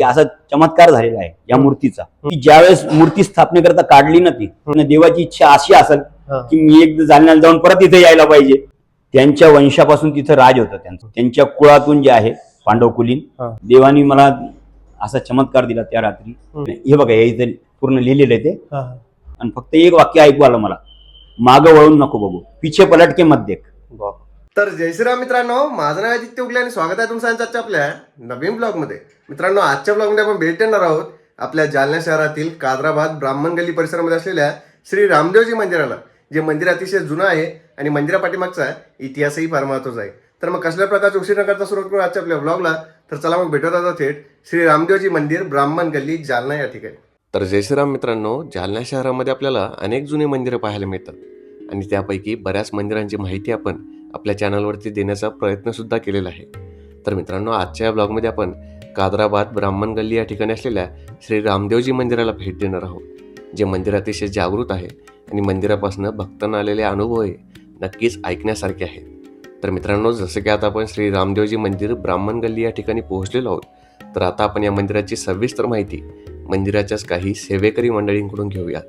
असा चमत्कार झालेला आहे या मूर्तीचा की ज्यावेळेस मूर्ती स्थापनेकरता काढली ना ती देवाची इच्छा अशी असेल की मी एकदा जालन्याला जाऊन परत इथे यायला पाहिजे. त्यांच्या वंशापासून तिथं राज होतं त्यांचं, त्यांच्या कुळातून जे आहे पांडव कुलीन. देवानी मला असा चमत्कार दिला त्या रात्री. हे बघा हे इथे पूर्ण लिहिलेलं आहे ते. आणि फक्त एक वाक्य ऐकू आलं मला, मागं वळून नको बघू, पिछे पलट के मत देख. तर जय श्रीराम मित्रांनो, माझं नाव आदित्य उगले आणि स्वागत आहे तुमचं आजच्या आपल्या नवीन ब्लॉगमध्ये. मित्रांनो, आजच्या ब्लॉगमध्ये आपण भेट देणार आहोत आपल्या जालना शहरातील कादराबाद ब्राह्मण गल्ली परिसरामध्ये असलेल्या श्री रामदेवजी मंदिराला, जे मंदिर अतिशय जुनं आहे आणि मंदिरापाठीमागचा इतिहासही फार महत्त्वाचा आहे. तर मग कसल्या प्रकारचे उशीर न करता सुरुवात करू आजच्या आपल्या ब्लॉगला. तर चला मग भेटत आता थेट श्री रामदेवजी मंदिर ब्राह्मण गल्ली जालना या ठिकाणी. तर जय श्रीराम मित्रांनो, जालना शहरामध्ये आपल्याला अनेक जुने मंदिरं पाहायला मिळतात आणि त्यापैकी बऱ्याच मंदिरांची माहिती आपण आपल्या चॅनलवरती देण्याचा प्रयत्नसुद्धा केलेला आहे. तर मित्रांनो, आजच्या या ब्लॉगमध्ये आपण कादराबाद ब्राह्मण गल्ली या ठिकाणी असलेल्या श्री रामदेवजी मंदिराला भेट देणार आहोत, जे मंदिर अतिशय जागृत आहे आणि मंदिरापासून भक्तांना आलेले अनुभव हे नक्कीच ऐकण्यासारखे आहेत. तर मित्रांनो, जसं की आता आपण श्री रामदेवजी मंदिर ब्राह्मण गल्ली या ठिकाणी पोहोचलेलो आहोत, तर आता आपण या मंदिराची सविस्तर माहिती मंदिराच्याच काही सेवेकरी मंडळींकडून घेऊया.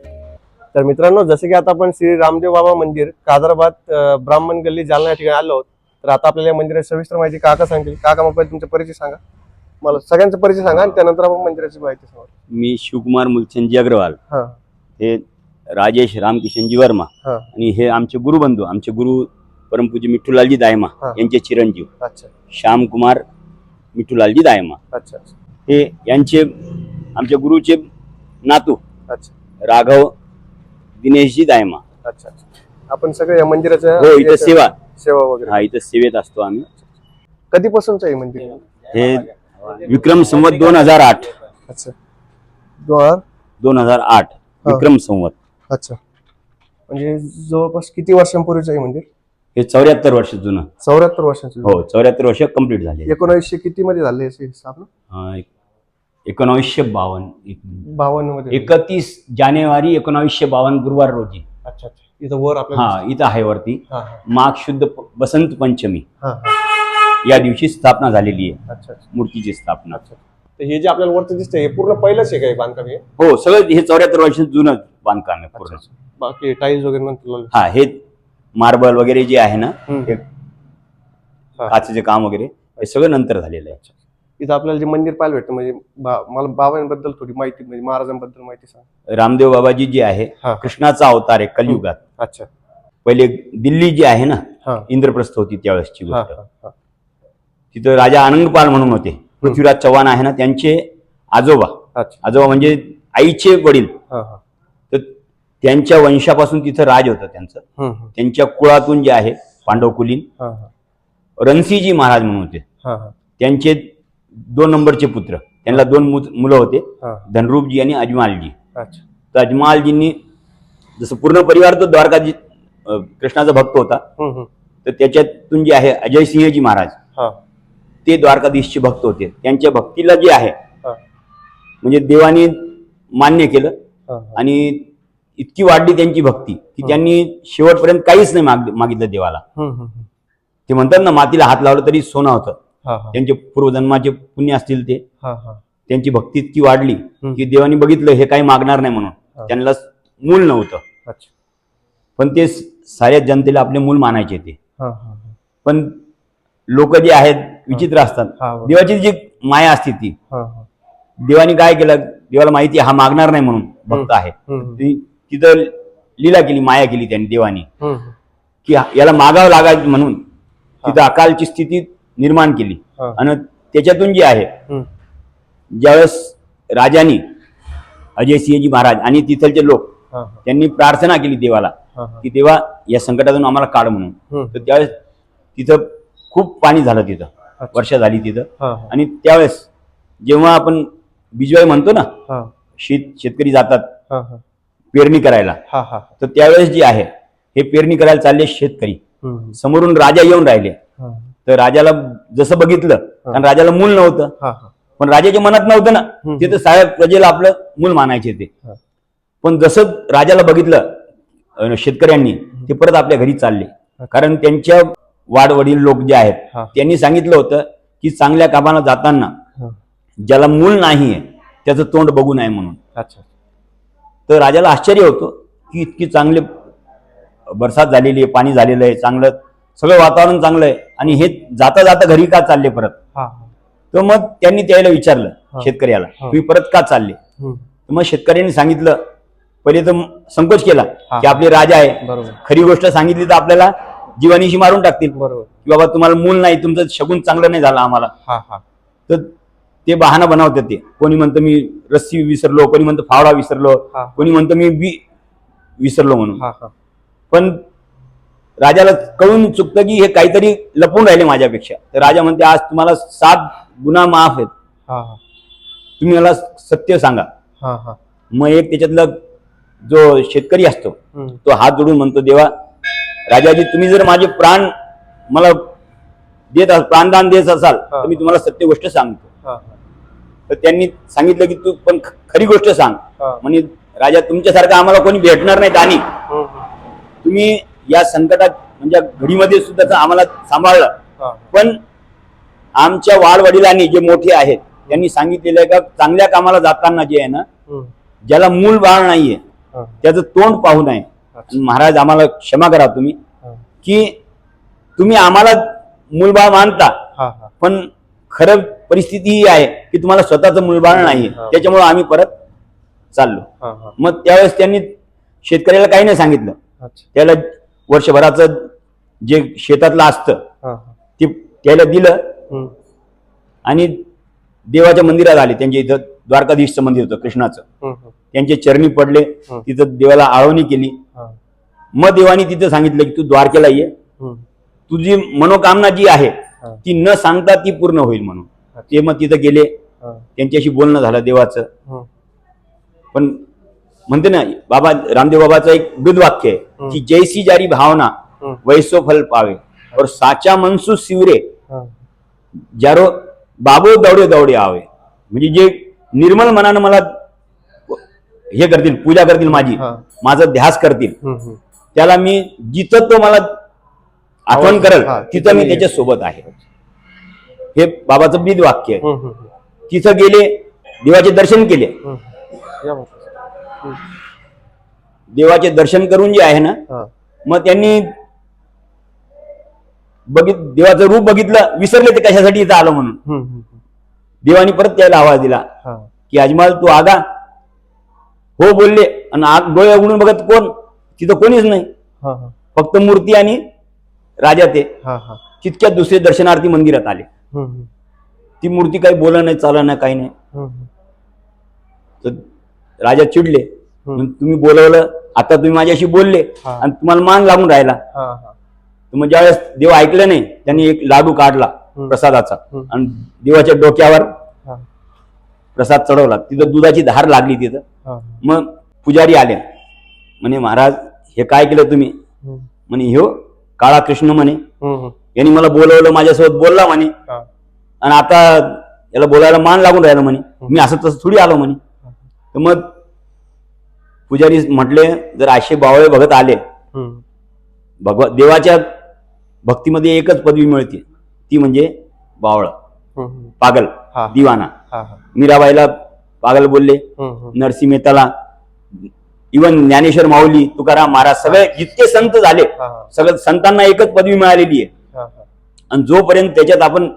तर मित्रांनो, जसं की आता आपण श्री रामदेव बाबा मंदिर कादराबाद ब्राह्मण गल्ली जालना या ठिकाणी आलो आहोत. तर आता आपल्याला या मंदिराची सविस्तर माहिती काका सांगतील. काका, मग तुमचा परिचय सांगा, मला सगळ्यांचा परिचय सांगा आणि त्यानंतर आपण मंदिराची माहिती सांगा. मी शिवकुमार मुलचंदजी अग्रवाल, हे राजेश रामकिशनजी वर्मा आणि हे आमचे गुरुबंधू, आमचे गुरु परमपूज्य मिठूलालजी दायमा यांचे चिरंजीव. अच्छा. श्यामकुमार मिठूलालजी दायमा. अच्छा. हे यांचे आमच्या गुरुचे नातू. अच्छा. राघव दिनेशजी दायमा. अच्छा. आपण सगळे या मंदिराच्या हो, इथं सेवा वगैरे. हा, इथं सेवेत असतो आम्ही. कधीपासूनच आहे मंदिर? हे विक्रम संवत 2008. अच्छा. 2008 विक्रम संवत. अच्छा. म्हणजे जवळपास किती वर्षांपूर्वीचं आहे मंदिर? हे 74 वर्ष जुनं. 74 वर्षांचं. हो, 74 वर्ष कंप्लीट झाले. 1900 किती मध्ये झाले स्थापना? 1952 मध्ये. 31 जानेवारी 1952 गुरुवार रोजी. अच्छा. इथं वर आपल्याला हा, इथं आहे वरती. माघ शुद्ध बसंत पंचमी या दिवशी स्थापना झालेली आहे. अच्छा. मूर्तीची स्थापना. तर हे जे आपल्याला वरती दिसतंय हे पूर्ण पहिलंच आहे का बांधकाम? हे हो, सगळं हे 74 वर्ष जुनं बांधकाम आहे पूर्ण. बाकी टाईल्स वगैरे नंतर? हा, हे मार्बल वगैरे जे आहे ना, हे काचेचे काम वगैरे हे सगळं नंतर झालेलं आहे. इथं आपल्याला जे मंदिर पाहायला भेटतं, म्हणजे मला बाबांबद्दल थोडी माहिती, म्हणजे महाराजांबद्दल माहिती सांग. रामदेव बाबाजी जे आहे कृष्णाचा अवतार आहे कलियुगात. अच्छा. पहिले दिल्ली जी आहे ना, इंद्रप्रस्थ होती त्यावेळेसची गोष्ट. तिथं राजा आनंदपाल म्हणून होते, पृथ्वीराज चव्हाण आहे ना त्यांचे आजोबा. आजोबा म्हणजे आईचे वडील. तर त्यांच्या वंशापासून तिथं राज होतं त्यांचं. त्यांच्या कुळातून जे आहे पांडव कुलीन. रणसिंहजी महाराज म्हणून होते, त्यांचे 2 नंबरचे पुत्र. त्यांना 2 मुलं होते, धनरूपजी आणि अजमालजी. तर अजमालजींनी जसं पूर्ण परिवार तो द्वारकाजी कृष्णाचा भक्त होता, तर त्याच्यातून जे आहे अजयसिंहजी महाराज, ते द्वारकाधीशचे भक्त होते. त्यांच्या भक्तीला जे आहे म्हणजे देवानी मान्य केलं आणि इतकी वाढली त्यांची भक्ती की त्यांनी शेवटपर्यंत काहीच नाही मागितलं देवाला. ते म्हणतात ना, मातीला हात लावलं तरी सोनं होतं. त्यांचे पूर्वजन्माचे पुण्य असतील ते. त्यांची भक्ती इतकी वाढली की देवानी बघितलं हे काही मागणार नाही म्हणून. त्यांना मूल नव्हतं, पण ते साऱ्या जनतेला आपले मूल मानायचे ते. पण लोक जे आहेत विचित्र असतात. देवाची जी माया असते ती, देवानी काय केलं, देवाला माहिती हा मागणार नाही म्हणून भक्त आहे, तिथं लीला केली, माया केली त्यांनी देवानी की याला मागावं लागायचं म्हणून तिथं अकालची स्थिती निर्माण केली. आणि त्याच्यातून जे आहे ज्यावेळेस राजानी अजयसिंहजी महाराज आणि तिथलचे लोक त्यांनी प्रार्थना केली देवाला की देवा या संकटातून आम्हाला काढ म्हणून, तर त्यावेळेस तिथं खूप पाणी झालं, तिथं वर्षा झाली तिथं. आणि त्यावेळेस जेव्हा आपण बिजवाई म्हणतो ना, शेतकरी जातात पेरणी करायला, तर त्यावेळेस जे आहे हे पेरणी करायला चालले शेतकरी, समोरून राजा येऊन राहिले. तर राजाला जसं बघितलं, कारण राजाला मूल नव्हतं, पण राजाच्या मनात नव्हतं ना, ते तर साऱ्या प्रजेला आपलं मूल मानायचे ते. पण जसं राजाला बघितलं शेतकऱ्यांनी, ते परत आपल्या घरी चालले. कारण त्यांच्या वाडवडील लोक जे आहेत त्यांनी सांगितलं होतं की चांगल्या कामाला जाताना ज्याला मूल नाहीये त्याचं तोंड बघू नये म्हणून. अच्छा. तर राजाला आश्चर्य होतं की इतकी चांगली बरसात झालेली आहे, पाणी झालेलं आहे, चांगलं सगळं वातावरण चांगलं आहे, आणि हे जाता जाता घरी का चालले परत. तर मग त्यांनी त्याला विचारलं शेतकऱ्याला, तुम्ही परत का चालले. तर मग शेतकऱ्यांनी सांगितलं, पहिले तर संकोच केला की आपले राजा आहे, खरी गोष्ट सांगितली तर आपल्याला जीवानीशी मारून टाकतील, की बाबा तुम्हाला मूल नाही, तुमचं शगुन चांगलं नाही झालं आम्हाला. तर ते बहाणा बनवतात. ते कोणी म्हणतं मी रस्सी विसरलो, कोणी म्हणतं फावडा विसरलो, कोणी म्हणतं मी बी विसरलो म्हणून. पण राजाला कळून चुकतं की हे काहीतरी लपून राहिले माझ्यापेक्षा. तर राजा म्हणते, आज तुम्हाला 7 गुन्हा माफ आहेत, तुम्ही मला सत्य सांगा. मग एक त्याच्यातला जो शेतकरी असतो तो हात जोडून म्हणतो, देवा राजाजी, तुम्ही जर माझे प्राण मला प्राणदान देत असाल तर मी तुम्हाला सत्य गोष्ट सांगतो. तर त्यांनी सांगितलं की तू पण खरी गोष्ट सांग. म्हणजे राजा, तुमच्यासारखं आम्हाला कोणी भेटणार नाही, आणि तुम्ही या संकटात म्हणजे घडीमध्ये सुद्धा आम्हाला सांभाळलं. पण आमच्या वाडवडिलांनी जे मोठे आहेत त्यांनी सांगितलेलं आहे का चांगल्या कामाला जाताना जे आहे ना, ज्याला मूल बाळ नाहीये त्याचं तोंड पाहू नये. महाराज, आम्हाला क्षमा करा तुम्ही की तुम्ही आम्हाला मूलबाळ मानता, पण खरं परिस्थिती ही आहे की तुम्हाला स्वतःचं मूलबाळ नाहीये, त्याच्यामुळे आम्ही परत चाललो. मग त्यावेळेस त्यांनी शेतकऱ्याला काही नाही सांगितलं. त्याला वर्षभराचं जे शेतातलं असतं ते त्याला दिलं आणि देवाच्या मंदिरात आले. त्यांच्या इथं द्वारकाधीशचं मंदिर होतं कृष्णाचं, त्यांचे चरणी पडले, तिथं देवाला आळवणी केली. मग देवानी तिथं सांगितलं की तू द्वारकेला ये, तुझी मनोकामना जी आहे ती न सांगता ती पूर्ण होईल म्हणून. ते मग तिथं गेले, त्यांच्याशी बोलणं झालं देवाचं. पण म्हणते ना बाबा रामदेव बाबाचं एक ब्रीदवाक्य आहे की जैसी जारी भावना वैसो फल पावे, और साचा मनसू शिवरे जारो बाबो दौडे दौडे आवे. म्हणजे जे निर्मल मनानं मला हे करतील, पूजा करतील माझी, माझा ध्यास करतील, त्याला मी जिथं तो मला आठवण करल तिथं मी त्याच्या सोबत आहे. हे बाबाचं ब्रीद वाक्य आहे. तिथं गेले, देवाचे दर्शन केले. देवाचे दर्शन करून जे आहे ना, मग त्यांनी देवाचं रूप बघितलं, विसरले ते कशासाठी इथं आलं म्हणून. देवानी परत त्याला आवाज दिला की अजमल तू आगा हो बोलले, आणि डोळे उघडून बघत कोण, तिथं कोणीच नाही, फक्त मूर्ती आणि राजा. ते तितक्यात दुसरे दर्शनार्थी मंदिरात आले. ती मूर्ती काही बोला नाही, चाला नाही, काही नाही. तर राजा चिडले, तुम्ही बोलवलं, आता तुम्ही माझ्याशी बोलले आणि तुम्हाला मान लागून राहिला. मग ज्यावेळेस देव ऐकलं नाही, त्यांनी एक लाडू काढला प्रसादाचा आणि देवाच्या डोक्यावर प्रसाद चढवला. तिथं दुधाची धार लागली तिथं. मग पुजारी आले, म्हणे महाराज हे काय केलं तुम्ही. म्हणे ह्यो काळा कृष्ण म्हणे, यांनी मला बोलवलं, माझ्यासोबत बोलला म्हणे, आणि आता याला बोलायला मान लागून राहिलं म्हणे, मी असं तसं थोडी आलो म्हणे. तर मग पुजारी म्हटले, जर असे बावळे भगत आले, देवाच्या भक्तीमध्ये एकच पदवी मिळते, ती म्हणजे बावळ, पागल, दिवाना. मीराबाईला पागल बोलले, नरसिंह मेहताला, इवन ज्ञानेश्वर माऊली, तुकाराम महाराज, सगळे जितके संत झाले, सगळ्या संतांना एकच पदवी मिळालेली आहे. आणि जोपर्यंत त्याच्यात आपण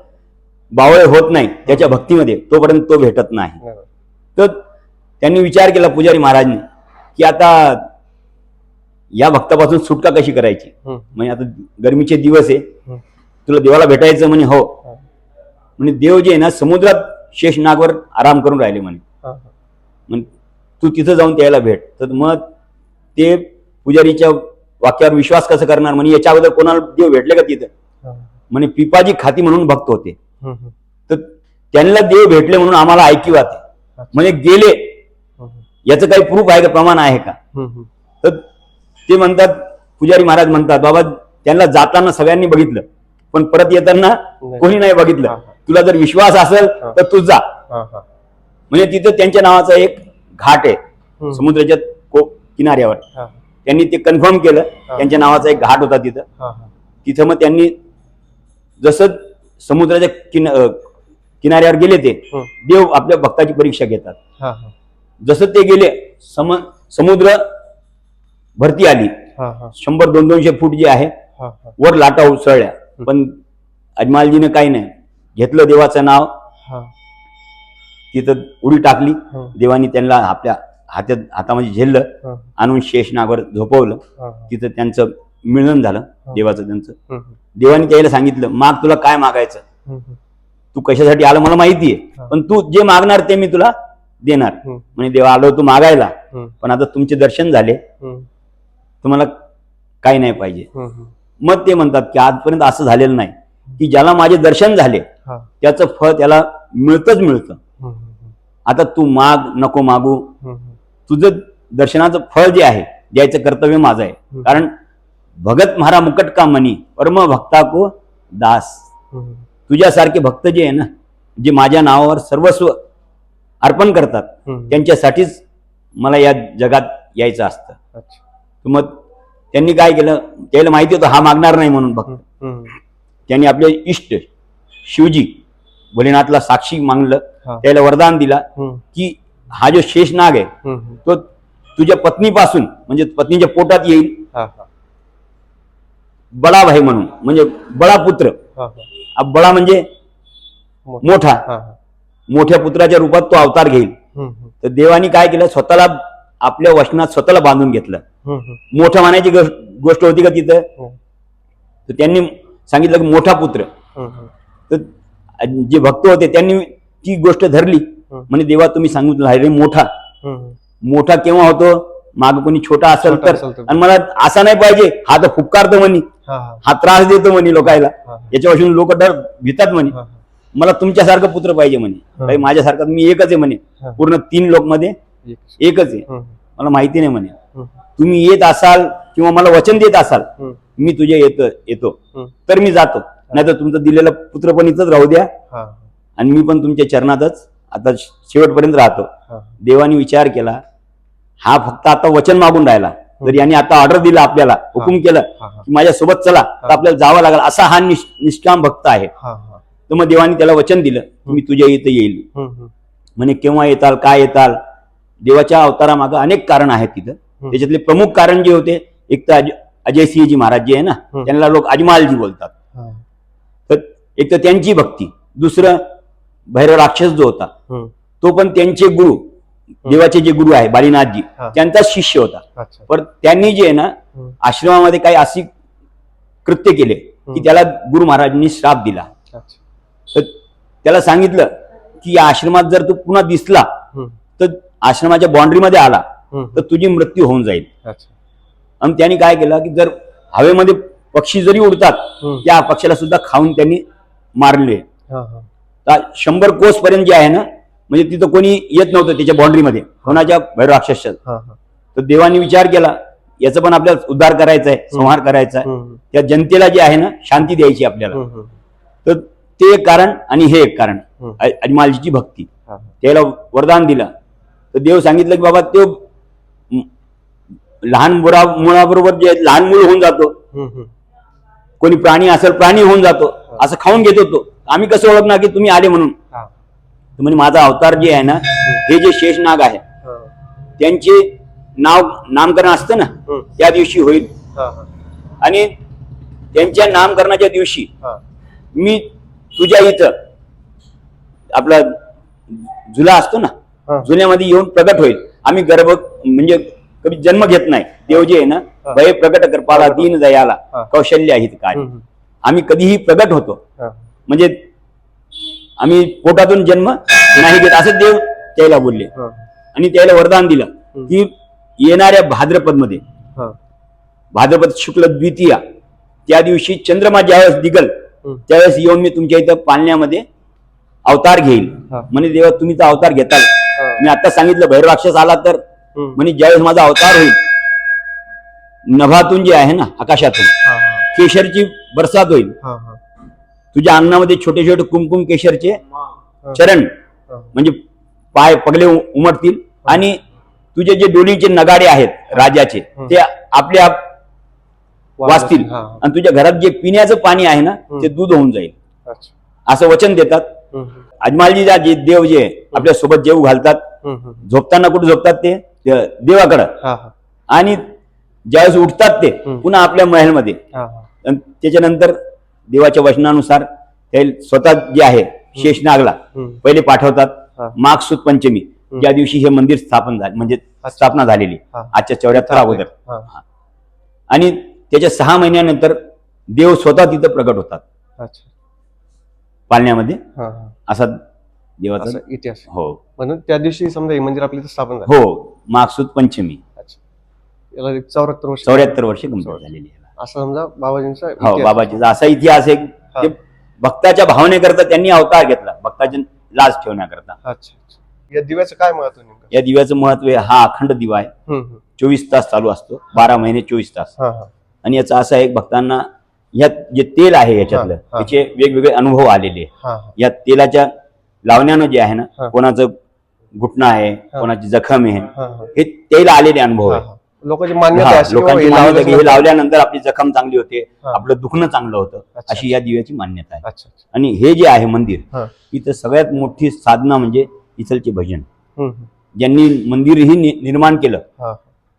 बावळे होत नाही त्याच्या भक्तीमध्ये, तोपर्यंत तो भेटत नाही. तर त्यांनी विचार केला पुजारी महाराजने की आता या भक्तापासून सुटका कशी करायची. म्हणजे आता गरमीचे दिवस आहे, तुला देवाला भेटायचं म्हणे. हो म्हणे, देव जे आहे ना समुद्रात शेषनागवर आराम करून राहिले म्हणे, तू तिथं जाऊन त्याला भेट. तर मग ते पुजारीच्या वाक्यावर विश्वास कसं करणार म्हणे, याच्या अगोदर कोणाला देव भेटले का तिथं. म्हणे पिपाजी खाती म्हणून भक्त होते, तर त्यांना देव भेटले म्हणून आम्हाला ऐकिव आहे. म्हणजे गेले, याचं काही प्रूफ आहे का, प्रमाण आहे का. तर ते म्हणतात, पुजारी महाराज म्हणतात, बाबा त्यांना जाताना सगळ्यांनी बघितलं, पण परत येताना कोणी नाही बघितलं. तुला जर विश्वास असेल तर तू जा. म्हणजे तिथं त्यांच्या नावाचा एक घाट आहे समुद्राच्या किनाऱ्यावर. त्यांनी ते कन्फर्म केलं, त्यांच्या नावाचा एक घाट होता तिथं. तिथं मग त्यांनी जसं समुद्राच्या किनाऱ्यावर गेले ते हं. देव आपल्या भक्ताची परीक्षा घेतात. हा हा जसं ते गेले समुद्र भरती आली, हा हा 100-200 फूट जे आहे हा हा वर लाटा उसळल्या, पण अजमालजीनं काही नाही घेतलं देवाचं नाव, हा तिथं उडी टाकली. हं. देवानी त्यांना आपल्या हातामध्ये झेललं, हं. आणून शेषनागावर झोपवलं. हा तिथं त्यांचं मिळन झालं देवाचं त्यांचं. हा देवानी त्याला सांगितलं माग तुला काय मागायचं, हं. तू कशासाठी आलं मला माहिती आहे, हा. पण तू जे मागणार ते मी तुला देणार. हं. म्हणजे देवा आलो तू मागायला, हं. पण आता तुमचे दर्शन झाले, हं. तुम्हाला काही नाही पाहिजे. हं. मग ते म्हणतात की आजपर्यंत असं झालेलं नाही की ज्याला माझे दर्शन झाले हा. त्याचं फळ त्याला मिळतच मिळतं. हं. आता तू माग नको मागू, हं. तुझं दर्शनाचं फळ जे आहे द्यायचं कर्तव्य माझं आहे. कारण भगत म्हारा मुकट का मनी परम भक्ता को दास. हं. तुझ्यासारखे भक्त जे आहे ना, जे माझ्या नावावर सर्वस्व अर्पण करतात, हं. त्यांच्यासाठीच मला या जगात यायचं असतं. अच्छा. तर मग त्यांनी काय केलं, त्याला माहिती होतं हा मागणार नाही म्हणून भक्त. हं. त्यांनी आपले इष्ट शिवजी भोलेनाथला साक्षी मानलं, हा. त्याला वरदान दिला हं. की हा जो शेषनाग आहे हं. तो तुझ्या पत्नीपासून म्हणजे पत्नीच्या पोटात येईल, हा हा बळाभाई म्हणून, म्हणजे बळापुत्र. हा हा बळा म्हणजे मोठा, हा मोठ्या पुत्राच्या रूपात तो अवतार घेईल. हं. तर देवानी काय केलं, स्वतःला आपल्या वचनात स्वतःला बांधून घेतलं. हं. मोठं म्हणायची गोष्ट होती का तिथं, हं. तर त्यांनी सांगितलं की मोठा पुत्र. हं. तर जे भक्त होते त्यांनी ती गोष्ट धरली, म्हणजे देवा तुम्ही सांगितलं रे मोठा. हं. मोठा केव्हा होतो, माग कोणी छोटा असेल छोटा तर. असेल तर. आणि मला असा नाही पाहिजे हा तर फुपकारतो म्हणे, हा हा हा त्रास देतो म्हणे लोकायला, हा. याच्यापासून लोक डर भितात म्हणे. हा. मला तुमच्यासारखं पुत्र पाहिजे म्हणे. हा. काही माझ्यासारखं मी एकच आहे म्हणे, हा. पूर्ण 3 लोक मध्ये एक. एकच आहे. हं. मला माहिती नाही म्हणे, हं. तुम्ही येत असाल किंवा मला वचन देत असाल हं. मी तुझ्या येतो हं. तर मी जातो, नाही तर तुमचं दिलेलं पुत्र पण इथंच राहू द्या हा आणि मी पण तुमच्या चरणातच आता शेवटपर्यंत राहतो. हा देवानी विचार केला, हा फक्त आता वचन मागून राहिला, जर यांनी आता ऑर्डर दिला आपल्याला, हुकूम केलं हा हा की माझ्यासोबत चला, तर आपल्याला जावं लागेल, असा हा निष्काम भक्त आहे. हा हा तर मग देवानी त्याला वचन दिलं की मी तुझ्या इथं येईल. हं. हं. म्हणे केव्हा येताल, काय येताल. देवाच्या अवतारामागं अनेक कारण आहेत तिथं. त्याच्यातले प्रमुख कारण जे होते, एक तर अजयसिंहजी महाराज जे आहे ना, त्यांना लोक अजमालजी बोलतात. हा. तर एक तर त्यांची भक्ती, दुसरं भैरव राक्षस जो होता हं. तो पण त्यांचे गुरु, देवाचे जे गुरु आहे बालीनाथजी, हा. त्यांचाच शिष्य होता. अच्छा. पण त्यांनी जे आहे ना हं. आश्रमामध्ये काही अशी कृत्य केले की त्याला गुरु महाराजांनी श्राप दिला. अच्छा. तर त्याला सांगितलं की या आश्रमात जर तू पुन्हा दिसला हं. तर आश्रमाच्या बाउंड्रीमध्ये आला हं. तर तुझी मृत्यू होऊन जाईल. अच्छा. आणि त्यांनी काय केलं की जर हवेमध्ये पक्षी जरी उडतात हं. त्या पक्षाला सुद्धा खाऊन त्यांनी मारले. हा हा तर 100 कोस पर्यंत जे आहे ना, म्हणजे तिथं कोणी येत नव्हतं त्याच्या बाउंड्रीमध्ये, कोणाच्या भैरव राक्षस. हा हा तर देवानी विचार केला याचा पण आपल्याला उद्धार करायचा आहे, संहार करायचा आहे, हं. त्या जनतेला जे आहे ना शांती द्यायची आपल्याला. हं. हं. तर ते एक कारण आणि हे एक कारण, हं. अजमालजीची भक्ती. हा. त्याला वरदान दिलं तर देव सांगितलं की बाबा तो लहान मुळाबरोबर जे लहान मूळ होऊन जातो, हं. हं. कोणी प्राणी असेल प्राणी होऊन जातो, असं खाऊन घेत होतो. आम्ही कसं ओळखणार की तुम्ही आले म्हणून. हा. तर म्हणजे माझा अवतार जे आहे ना, हे जे शेषनाग आहे हा. त्यांचे नामकरण असतं ना, हं. त्या दिवशी होईल. हा. हा. आणि त्यांच्या नामकरणाच्या दिवशी हा. मी तुझ्या इथं आपला झुला असतो ना, हा. जुन्यामध्ये येऊन प्रगट होईल. आम्ही गर्भ म्हणजे कधी जन्म घेत नाही. देव जे आहे ना, भय प्रगट करपाला दीन दयाला हा. कौशल्य आहेत काय, हं. हं. आम्ही कधीही प्रगट होतो. हा. म्हणजे आम्ही पोटातून जन्म नाही घेत असं देव त्याला बोलले. हा. आणि त्याला वरदान दिलं की येणाऱ्या भाद्रपद मध्ये, हा. भाद्रपद शुक्ल द्वितीया त्या दिवशी चंद्रमा ज्यावेळेस दिगल हं. त्यावेळेस येऊन मी तुमच्या इथं पालण्यामध्ये अवतार घेईल. हा. म्हणजे देवा तुम्ही तर अवतार घेताल. हा. मी आता सांगितलं भैरव राक्षस आला तर हं. म्हणजे ज्यावेळेस माझा अवतार होईल, नभातून जे आहे ना आकाशातून हा. हा. केशरची बरसात होईल. हा. हा. तुझ्या अन्नामध्ये छोटे छोटे कुमकुम केशरचे चरण हा. म्हणजे पाय पगले उमटतील आणि तुझे जे डोलीचे नगाडे आहेत राजाचे ते आपले आप वाचतील. हा. आणि तुझ्या घरात जे पिण्याचं पाणी आहे ना ते दूध होऊन जाईल अच्छा. असं वचन देतात. अजमालजी जे देव जे आपल्या सोबत जेव घालतात झोपताना कुठे झोपतात ते देवाकडं आणि ज्यावेळेस उठतात ते पुन्हा आपल्या महलमध्ये त्याच्यानंतर देवाच्या वचनानुसार ते स्वतः जे आहे शेषनागला पहिले पाठवतात माघ सुद पंचमी ज्या दिवशी हे मंदिर स्थापन झाले म्हणजे स्थापना झालेली आजच्या 74 अगोदर आणि त्याच्या 6 महिन्यानंतर देव स्वतः तिथं प्रगट होतात पालण्यामध्ये असा देवाचा इतिहास. हो म्हणून त्या दिवशी समजा हे मंदिर आपल्या इथं स्थापन झालं. हो माघ सुद पंचमी याला 74 वर्ष 74 वर्षे कंप्लीट झालेली आहे. असं समजा बाबाजींचा हो इतिहास. बाबाजीचा असा इतिहास आहे की ते भक्ताच्या भावनेकरता त्यांनी अवतार घेतला भक्ताची लाज ठेवण्याकरता. अच्छा. या दिव्याचं काय महत्व नेमकं? या दिव्याचं महत्व आहे हा अखंड दिवा आहे 24 तास चालू असतो 12 महिने 24 तास आणि याचा असा एक भक्तांना यात जे तेल आहे याच्यातलं त्याचे वेगवेगळे अनुभव आलेले या तेलाच्या लावण्यानं जे आहे ना कोणाचं घुटणं आहे कोणाची जखम आहे हे तेल आलेले अनुभव आहे. लोकांची मान्यता आहे की लोकांची हे मान्यता आहे की हे लावल्यानंतर- लावल्यानंतर आपली जखम चांगली होते आपलं दुखणं चांगलं होतं अशी या दिव्याची मान्यता आहे. अच्छा. आणि हे जे आहे मंदिर इथं सगळ्यात मोठी साधना म्हणजे इथलचे भजन. ज्यांनी मंदिर ही निर्माण केलं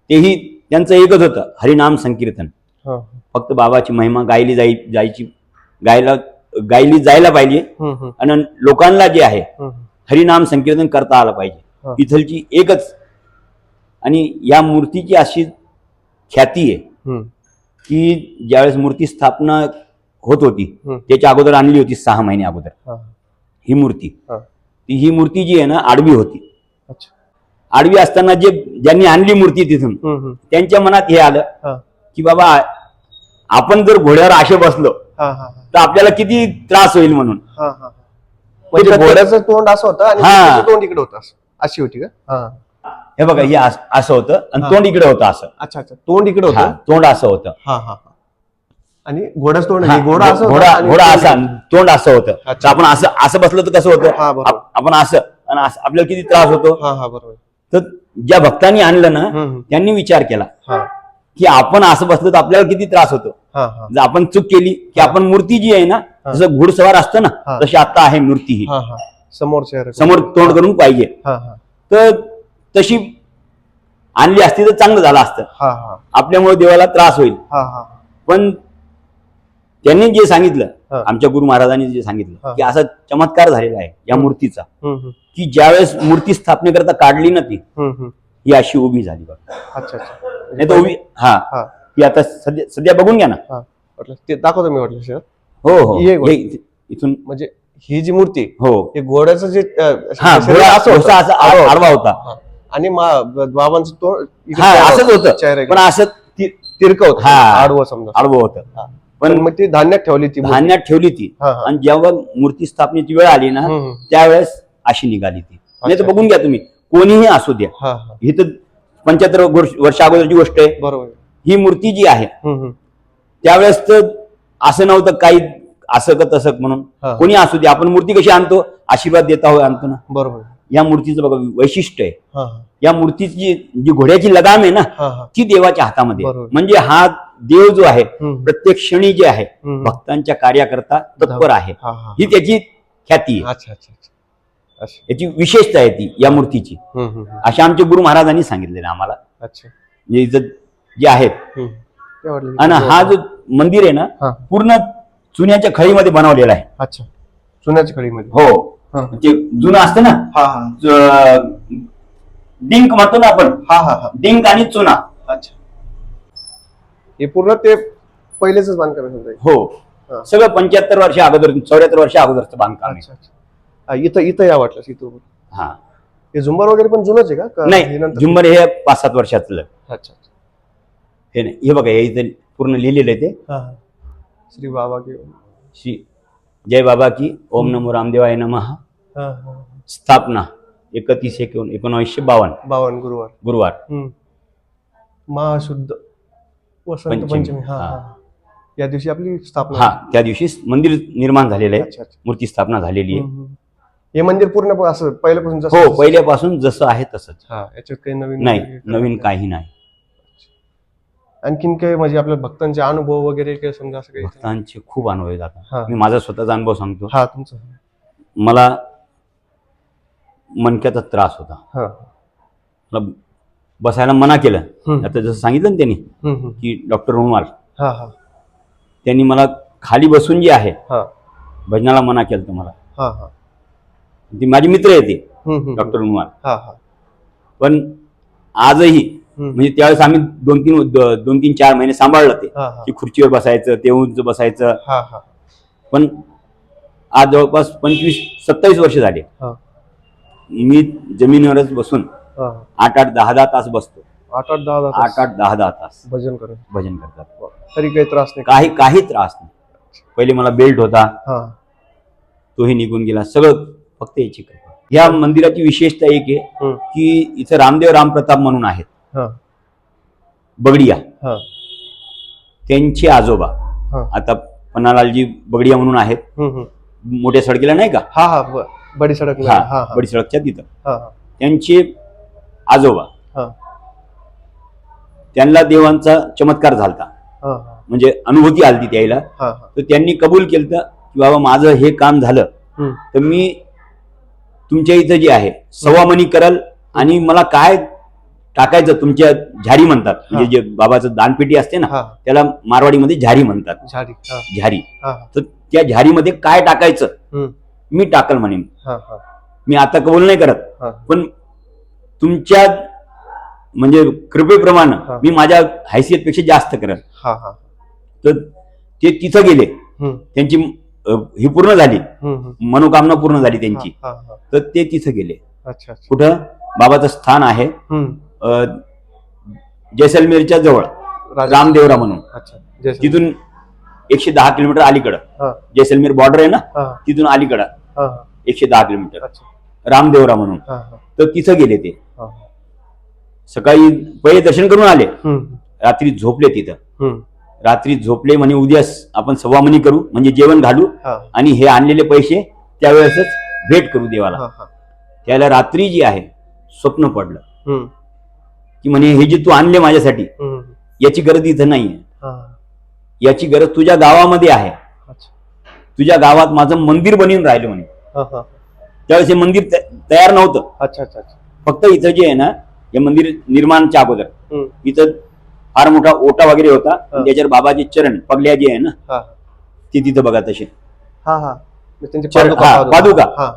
तेही त्यांचं एकच होतं हरिनाम संकीर्तन. फक्त बाबाची महिमा गायली जायला पाहिजे आणि लोकांना जे आहे हरिनाम संकीर्तन करता आलं पाहिजे. इथलची एकच आणि या मूर्तीची अशी ख्याती आहे की ज्यावेळेस मूर्ती स्थापना होत होती त्याच्या अगोदर आणली होती 6 महिने अगोदर ही मूर्ती. ही मूर्ती जी आहे ना आडवी होती. आडवी असताना ज्यांनी आणली मूर्ती तिथून त्यांच्या मनात हे आलं की बाबा आपण जर घोड्यावर असे बसलो तर आपल्याला किती त्रास होईल म्हणून. म्हणजे घोड्याचं तोंड असं होतं आणि त्याचं तोंड इकडे होतं अशी होती का? हे बघा हे असं होतं आणि तोंड इकडे होतं असं. अच्छा. तोंड इकडे होतं तोंड असं होतं आणि घोड्याचं तोंड घोडा असा तोंड असं होतं. तर आपण असं बसलं तर कसं होतं आपण असं आणि आपल्याला किती त्रास होतो. बरोबर. तर ज्या भक्तांनी आणलं ना त्यांनी विचार केला की आपण असं बसलं तर आपल्याला किती त्रास होतो. जर आपण चूक केली की आपण मूर्ती जी आहे ना जसं घोडसवार असतं ना तशी आता आहे मूर्ती ही समोर तोंड करून पाहिजे. तर तशी आणली असती तर चांगलं झालं असतं. आपल्यामुळे देवाला त्रास होईल. पण त्यांनी जे सांगितलं आमच्या गुरु महाराजांनी जे सांगितलं की असा चमत्कार झालेला आहे या मूर्तीचा की ज्यावेळेस मूर्ती स्थापनेकरता काढली ना ती ही अशी उभी झाली बघा. नाही तर उभी ही आता सध्या बघून घ्या ना. ते दाखवतो मी वाटलं. हो इथून म्हणजे ही जी मूर्ती हो हे घोड्याचं जे आडवा होता आणि बाबांचं तोंड असंच होतं पण असं तिरकं होतं आडवं समजा आडवं होतं. पण मग ती धान्यात ठेवली ती आणि जेव्हा मूर्ती स्थापनेची वेळ आली ना त्यावेळेस अशी निघाली ती. नाही तर बघून घ्या तुम्ही कोणीही असू द्या ही तर 75 वर्ष अगोदरची गोष्ट आहे. बरोबर. ही मूर्ती जी आहे त्यावेळेस तर असं नव्हतं काही असं का तसं म्हणून कोणी असू दे आपण मूर्ती कशी आणतो आशीर्वाद देता होय आणतो ना. बरोबर. या मूर्तीचं बघा वैशिष्ट्य आहे या मूर्तीची जी घोड्याची लगाम आहे ना ती देवाच्या हातामध्ये म्हणजे हा देव जो आहे प्रत्येक क्षणी जे आहे भक्तांच्या कार्याकरता तत्पर आहे ही त्याची ख्याती आहे. याची विशेषता आहे ती या मूर्तीची अशा आमचे गुरु महाराजांनी सांगितलेलं आम्हाला. म्हणजे इथं जे आहेत आणि हा जो मंदिर आहे ना पूर्ण चुन्याच्या खळीमध्ये बनवलेला आहे. अच्छा. चुन्याच्या खळीमध्ये. हो ते जुनं असतं ना डिंक म्हणतो ना आपण डिंक आणि चुना. अच्छा. हे पूर्ण ते पहिलेच बांधकाम आहे. हो सगळं 75 वर्ष अगोदर 74 वर्ष अगोदरचं बांधकाम आहे. इथं या वाटलं इथं. हे झुंबर वगैरे पण जुनच आहे का? नाही झुंबर हे 5-7 वर्षातलं. अच्छा. हे नाही हे बघा हे इथं पूर्ण लिहिलेलं आहे ते श्री बाबा की श्री जय बाबा की ओम नमो रामदेवाय नमः. स्थापना 31/1952 गुरुवार महाशुद्ध वसंत पंचमी. या दिवशी आपली स्थापना. त्या दिवशी मंदिर निर्माण झालेलं आहे. मूर्ती स्थापना झालेली आहे. हे मंदिर पूर्ण असं पहिल्यापासून हो पहिल्यापासून जसं आहे तसंच. याच्यात काही नवीन नाही नवीन काही नाही. आणखीन काही म्हणजे आपल्या भक्तांचे अनुभव वगैरे काही समजा असं काही? भक्तांचे खूप अनुभव आहेत. आता मी माझा स्वतःचा अनुभव सांगतो. तुमचा मला मणक्याचा त्रास होता. हा मला बसायला मना केलं. हम्म. आता जसं सांगितलं ना त्यांनी हम्म. की डॉक्टर रुमाल, हा हा त्यांनी मला खाली बसून जे आहे हा भजनाला मना केलं मला. हा हा ती माझी मित्र आहे ते हम्म. डॉक्टर रुमाल. हा हा पण आजही हम्म. म्हणजे त्यावेळेस आम्ही 2-3-4 महिने सांभाळलं ते हा हा की खुर्चीवर बसायचं, ते उंच बसायचं. हा हा पण आज जवळपास 25-27 वर्ष झाले हा मी जमिनीवरच बसून हा 8-8, 10-10 तास बसतो. 8-10 8-8, 10-10 तास भजन करेल भजन करतात. तरी काही त्रास नाही. काही त्रास नाही. पहिले मला बेल्ट होता, हा तोही निघून गेला. सगळं फक्त याची कृपा. या मंदिराची विशेषता एक आहे हम्म. की इथं रामदेव रामप्रताप म्हणून आहेत हा बगडिया, हा त्यांचे आजोबा हा आता पन्नालालजी बगडिया म्हणून आहेत. हम्म. मोठ्या सडकीला नाही का, हा हा बडी सडक हा हा हा बडी सडकच्या तिथं हा त्यांचे आजोबा, हा त्यांना देवांचा चमत्कार झालता. हा म्हणजे अनुभूती आलती त्याला. हा तर त्यांनी कबूल केलं की बाबा माझं हे काम झालं हम्म. तर मी तुमच्या इथं जे आहे सव्वामणी करल आणि मला काय टाकायचं तुमच्या झारी म्हणतात, म्हणजे जे बाबाचं दानपेटी असते ना हा त्याला मारवाडीमध्ये झारी म्हणतात. झाडी हा झारी. हा तर त्या झारीमध्ये काय टाकायचं हम्म. मी टाकल म्हणे. हा हा मी आता कबूल नाही करत, हा पण तुमच्या म्हणजे कृपेप्रमाणे हा. मी माझ्या हैसियतपेक्षा जास्त करत. हा हा तर ते तिथं गेले. हम्म. त्यांची ही पूर्ण झाली, हम्म. मनोकामना पूर्ण झाली त्यांची. हा हा तर ते तिथं गेले. अच्छा अच्छा कुठं बाबाचं स्थान आहे हम्म. जैसलमेरच्या जवळ रामदेवरा म्हणून. अच्छा जैसे तिथून 110 किलोमीटर अलीकडं हा जैसलमेर बॉर्डर आहे ना, हा तिथून अलीकडं हा 110 किलोमीटर अच्छा रामदेवरा म्हणून. हा हा तर तिथं गेले ते. हा सकाळी पहिले दर्शन करून आले, हम्म. रात्री झोपले तिथं. हम्म. रात्री झोपले म्हणे उद्या आपण सव्वामणी करू, म्हणजे जेवण घालू हा आणि हे आणलेले पैसे त्यावेळेसच भेट करू देवाला. हा हा त्याला रात्री जी आहे स्वप्न पडलं हम्म. की म्हणे हे जे तू आणले माझ्यासाठी हम्म. याची गरज इथं नाहीये. हा याची गरज तुझ्या गावामध्ये आहे. अच्छा तुझ्या गावात माझं मंदिर बनवून राहिलं म्हणे. हा हा त्यावेळेस हे मंदिर तयार नव्हतं. अच्छा अच्छा अच्छा फक्त इथं जे आहे ना, हे मंदिर निर्माणच्या अगोदर हम्म. इथं फार मोठा ओटा वगैरे होता. त्याच्यावर बाबाचे चरण पगल्या जे आहे ना हा ते तिथं बघा तसे हा हा त्यांची पादुका हा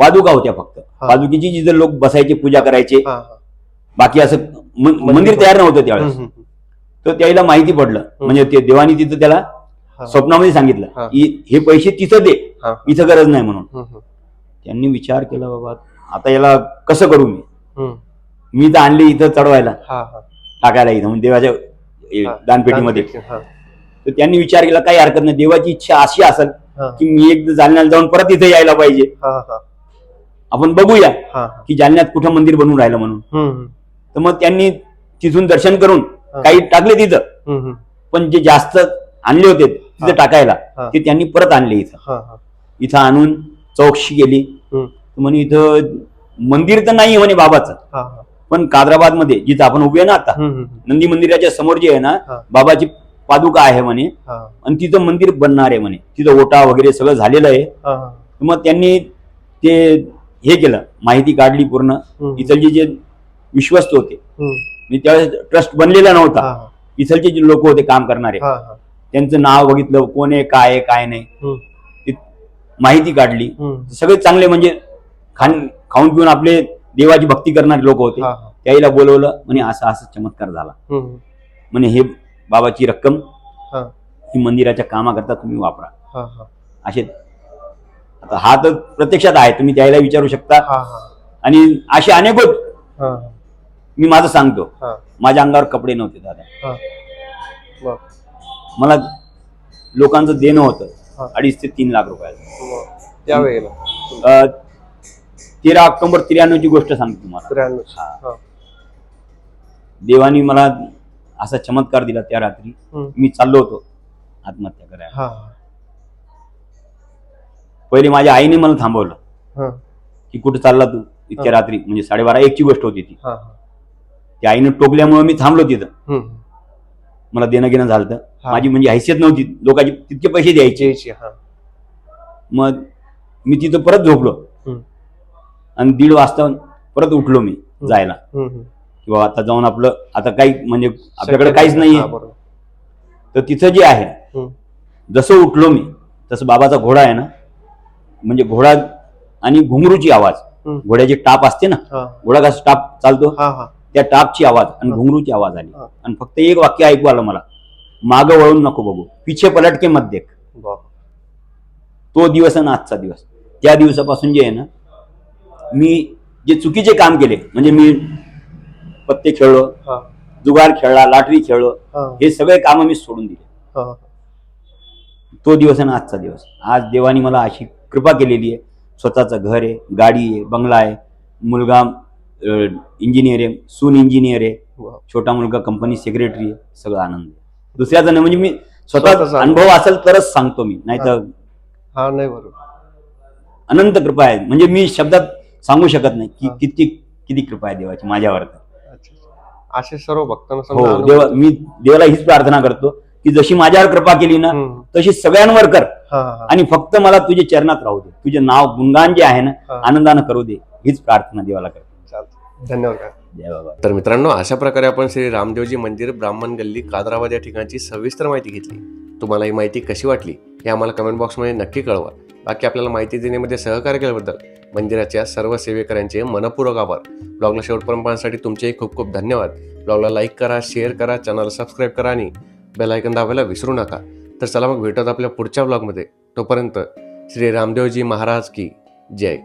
पादुका होत्या फक्त. हा. पादुकीची जिथं लोक बसायचे पूजा करायचे. हा बाकी असं मंदिर तयार नव्हतं त्यावेळेस. हम्म. तर त्याला माहिती पडलं, म्हणजे ते देवानी तिथं त्याला हा. स्वप्नामध्ये सांगितलं हा. की हे पैसे तिथं दे, हा. इथं गरज नाही म्हणून. हम्म. त्यांनी विचार केला बाबा आता याला कसं करू मी. हम्म. मी तर आणले इथं चढवायला हा हा टाकायला इथं म्हणजे देवाच्या हा. दानपेटीमध्ये. हा तर त्यांनी विचार केला काही हरकत नाही, देवाची इच्छा अशी असेल हा की मी एकदा जालन्याला जाऊन परत इथे यायला पाहिजे. हा हा आपण बघूया हा की जालन्यात कुठं मंदिर बनवून राहिलं म्हणून. हम्म. तर मग त्यांनी तिथून दर्शन करून हा. काही टाकले तिथं, हम्म. पण जे जास्त आणले होते हा. तिथं टाकायला हा. ते त्यांनी परत आणले इथं. हा हा इथं आणून चौकशी केली. हम्म. तर म्हणे इथं मंदिर तर नाही म्हणे बाबाचं, हा हा पण कादराबाद मध्ये जिथं आपण उभे आहे ना आता हम्म. नंदी मंदिराच्या समोर जे आहे ना हा. बाबाची पादुका आहे म्हणे हा आणि तिथं मंदिर बनणार आहे म्हणे. तिथं ओटा वगैरे सगळं झालेलं आहे. हा मग त्यांनी ते हे केलं, माहिती काढली पूर्ण. हम्म. इथलचे जे विश्वस्त होते, हम्म. मी त्यावेळेस ट्रस्ट बनलेला नव्हता, हा इथलचे जे लोक होते काम करणारे हा हा त्यांचं नाव बघितलं, कोण आहे काय आहे काय नाही, हम्म. ती माहिती काढली. हम्म. सगळे चांगले म्हणजे खाऊन पिऊन आपले देवाची भक्ती करणारे लोक होते. हा हा त्याला बोलवलं म्हणे असं असं चमत्कार झाला हम्म. म्हणे, हे बाबाची रक्कम हा ही मंदिराच्या कामाकरता तुम्ही वापरा. हा हा असे आता हा तर प्रत्यक्षात आहे, तुम्ही त्याला विचारू शकता. हा हा आणि असे अनेक होत. हा मी माझं सांगतो, हा माझ्या अंगावर कपडे नव्हते दादा. हा बर मला लोकांचं देणं होतं हा. 2.5 ते 3 लाख रुपयाला. त्यावेळेला 13 ऑक्टोबर 93 ची गोष्ट सांगतो तुम्हाला. 93 हा. हा देवानी मला असा चमत्कार दिला. त्या रात्री हम्म. मी चाललो होतो आत्महत्या करायला. हा पहिले माझ्या आईने मला थांबवलं हा की कुठे चालला तू इतक्या रात्री, म्हणजे 12:30-1 ची गोष्ट होती ती. हा त्या आईनं टोकल्यामुळे मी थांबलो तिथं. हम्म. मला देणं घेणं झालं. हा. माझी म्हणजे हैसियत नव्हती लोकांची तितके पैसे द्यायचे. हा मग मी तिथं परत झोपलो आणि 1:30 वाजता परत उठलो मी जायला, किंवा आता जाऊन आपलं आता काही म्हणजे आपल्याकडे काहीच नाहीये. तर तिथं जे आहे, जसं उठलो मी तसं बाबाचा घोडा आहे ना, म्हणजे घोडा आणि घुंगरूची आवाज, घोड्याची टाप असते ना, घोडा कसा टाप चालतो त्या टापची आवाज आणि घुंगरूची आवाज आली. आणि फक्त एक वाक्य ऐकू आलं मला, मागं वळून नको बघू, पिछे पलट के मत देख. तो दिवस आणि आजचा दिवस, त्या दिवसापासून जे आहे ना, मी जे चुकीचे काम केले, म्हणजे मी पत्ते खेळलो, जुगार खेळला, लॉटरी खेळलो, हे सगळे काम मी सोडून दिले. तो दिवस आणि आजचा दिवस. आज देवानी मला अशी कृपा केलेली आहे, स्वतःचं घर आहे, गाडी आहे, बंगला आहे, मुलगा इंजिनियर आहे, सून इंजिनियर आहे, छोटा मुलगा कंपनी सेक्रेटरी आहे, सगळं आनंद आहे. दुसऱ्याचा नाही, म्हणजे मी स्वतःचा अनुभव असेल तरच सांगतो मी, नाही तर नाही बरोबर. अनंत कृपा आहे, म्हणजे मी शब्दात सांगू शकत नाही की किती कृपा आहे देवाची माझ्यावर. असे सर्व भक्तांना हो, देवा, मी देवाला हीच प्रार्थना करतो की जशी माझ्यावर कृपा केली ना तशी सगळ्यांवर कर, आणि फक्त मला तुझ्या चरणात राहू दे, तुझे नाव गुणगान जे आहे ना आनंदानं करू दे, हीच प्रार्थना देवाला करतो. धन्यवाद. जय बाबा. तर मित्रांनो, अशा प्रकारे आपण श्री रामदेवजी मंदिर, ब्राह्मण गल्ली, कादराबाद या ठिकाणची सविस्तर माहिती घेतली. तुम्हाला ही माहिती कशी वाटली हे आम्हाला कमेंट बॉक्समध्ये नक्की कळवा. बाकी आपल्याला माहिती देण्यामध्ये सहकार्य केल्याबद्दल मंदिराच्या सर्व सेवेकऱ्यांचे मनपूर्वक आभार. ब्लॉगला शेवटपर्यंत पाहण्यासाठी तुमचेही खूप खूप धन्यवाद. ब्लॉगला लाईक करा, शेअर करा, चॅनलला सबस्क्राईब करा आणि बेल आयकॉन दाबायला विसरू नका. तर चला मग भेटूयात आपल्या पुढच्या ब्लॉगमध्ये. तोपर्यंत श्री रामदेवजी महाराज की जय.